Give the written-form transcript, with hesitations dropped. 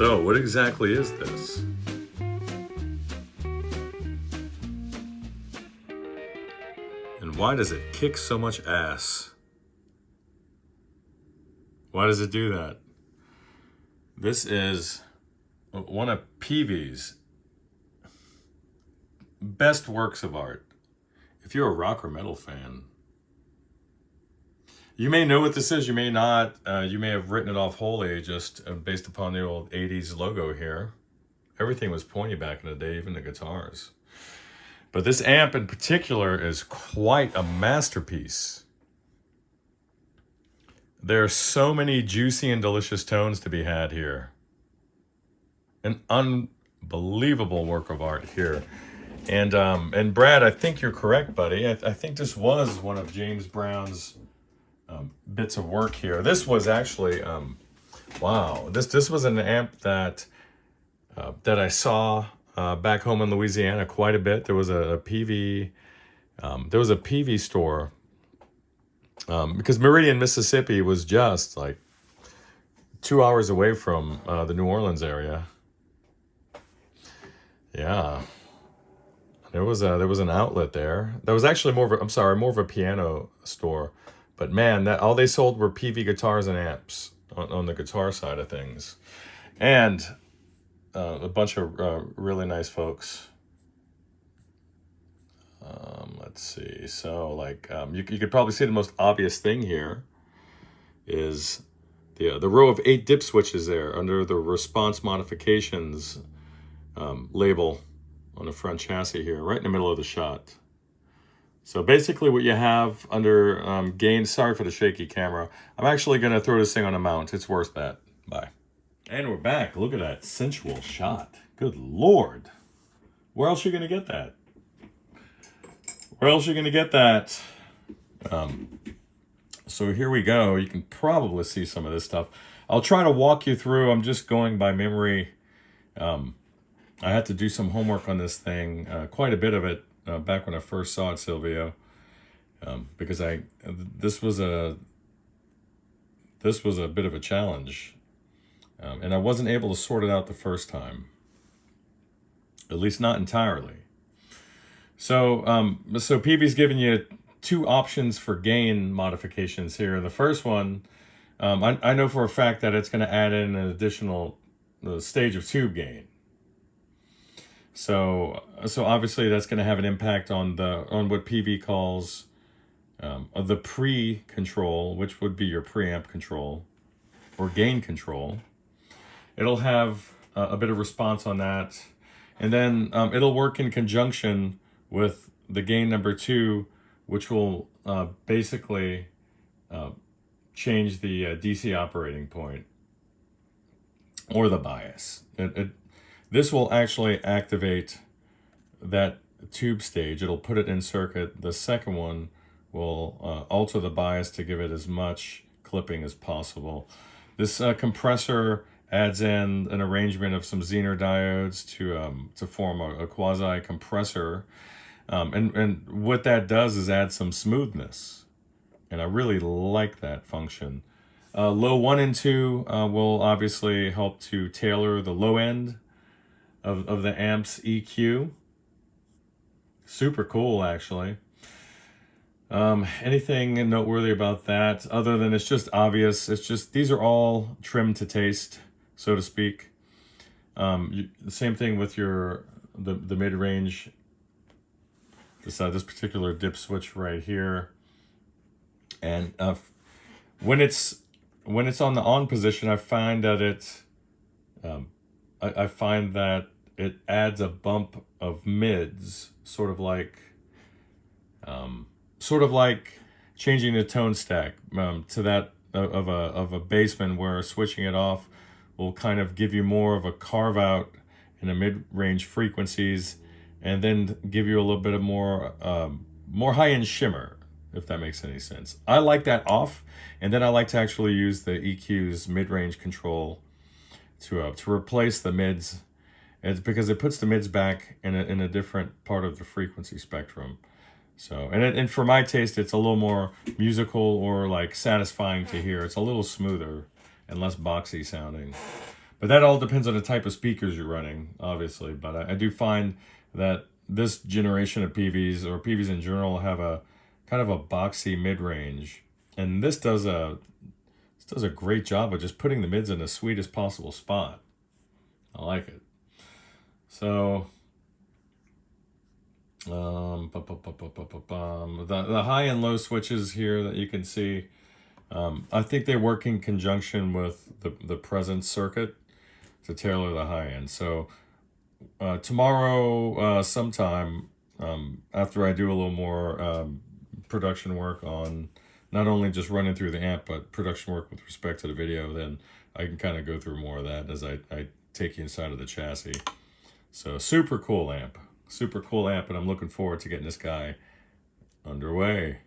So, what exactly is this? And why does it kick so much ass? Why does it do that? This is one of Peavey's best works of art. If you're a rock or metal fan, you may know what this is, you may not. You may have written it off wholly just based upon the old 80s logo here. Everything was pointy back in the day, even the guitars. But this amp in particular is quite a masterpiece. There are so many juicy and delicious tones to be had here. An unbelievable work of art here. And Brad, I think you're correct, buddy. I think this was one of James Brown's bits of work here. This was actually, wow. This was an amp that I saw back home in Louisiana quite a bit. There was a Peavey store because Meridian, Mississippi was just like 2 hours away from the New Orleans area. Yeah. There was an outlet there. That was actually more of a piano store. But man, all they sold were Peavey guitars and amps on the guitar side of things. And a bunch of really nice folks. Let's see. So like you could probably see the most obvious thing here is the row of 8 dip switches there under the response modifications label on the front chassis here, right in the middle of the shot. So basically what you have under gain, sorry for the shaky camera. I'm actually going to throw this thing on a mount. It's worth that. Bye. And we're back. Look at that sensual shot. Good Lord. Where else are you going to get that? Where else are you going to get that? So here we go. You can probably see some of this stuff. I'll try to walk you through. I'm just going by memory. I had to do some homework on this thing, quite a bit of it, back when I first saw it, Silvio, because this was a bit of a challenge, and I wasn't able to sort it out the first time, at least not entirely. So Peavey's giving you 2 options for gain modifications here. The first one, I know for a fact that it's going to add in an additional stage of tube gain. So obviously that's going to have an impact on what Peavey calls the pre-control, which would be your preamp control or gain control. It'll have a bit of response on that, and then it'll work in conjunction with the gain number 2, which will basically change the DC operating point or the bias. This will actually activate that tube stage. It'll put it in circuit. The second one will alter the bias to give it as much clipping as possible. This compressor adds in an arrangement of some Zener diodes to form a quasi compressor. And what that does is add some smoothness. And I really like that function. Low 1 and 2 will obviously help to tailor the low end of the amp's EQ. Super cool, actually. Anything noteworthy about that other than it's just obvious? It's just these are all trimmed to taste, so to speak. The same thing with the mid-range. This particular dip switch right here, and when it's on the on position, I find that it adds a bump of mids, sort of like changing the tone stack to that of a bassman, where switching it off will kind of give you more of a carve out in the mid-range frequencies, and then give you a little bit of more high-end shimmer, if that makes any sense. I like that off, and then I like to actually use the EQ's mid-range control to replace the mids. It's because it puts the mids back in a different part of the frequency spectrum. So, and for my taste, it's a little more musical or like satisfying to hear. It's a little smoother and less boxy sounding. But that all depends on the type of speakers you're running, obviously. But I do find that this generation of Peaveys, or Peaveys in general, have a kind of a boxy mid-range. And this does a great job of just putting the mids in the sweetest possible spot. I like it. So the high and low switches here that you can see, I think they work in conjunction with the present circuit to tailor the high end. So tomorrow sometime, after I do a little more production work on not only just running through the amp, but production work with respect to the video, then I can kind of go through more of that as I take you inside of the chassis. So super cool amp, and I'm looking forward to getting this guy underway.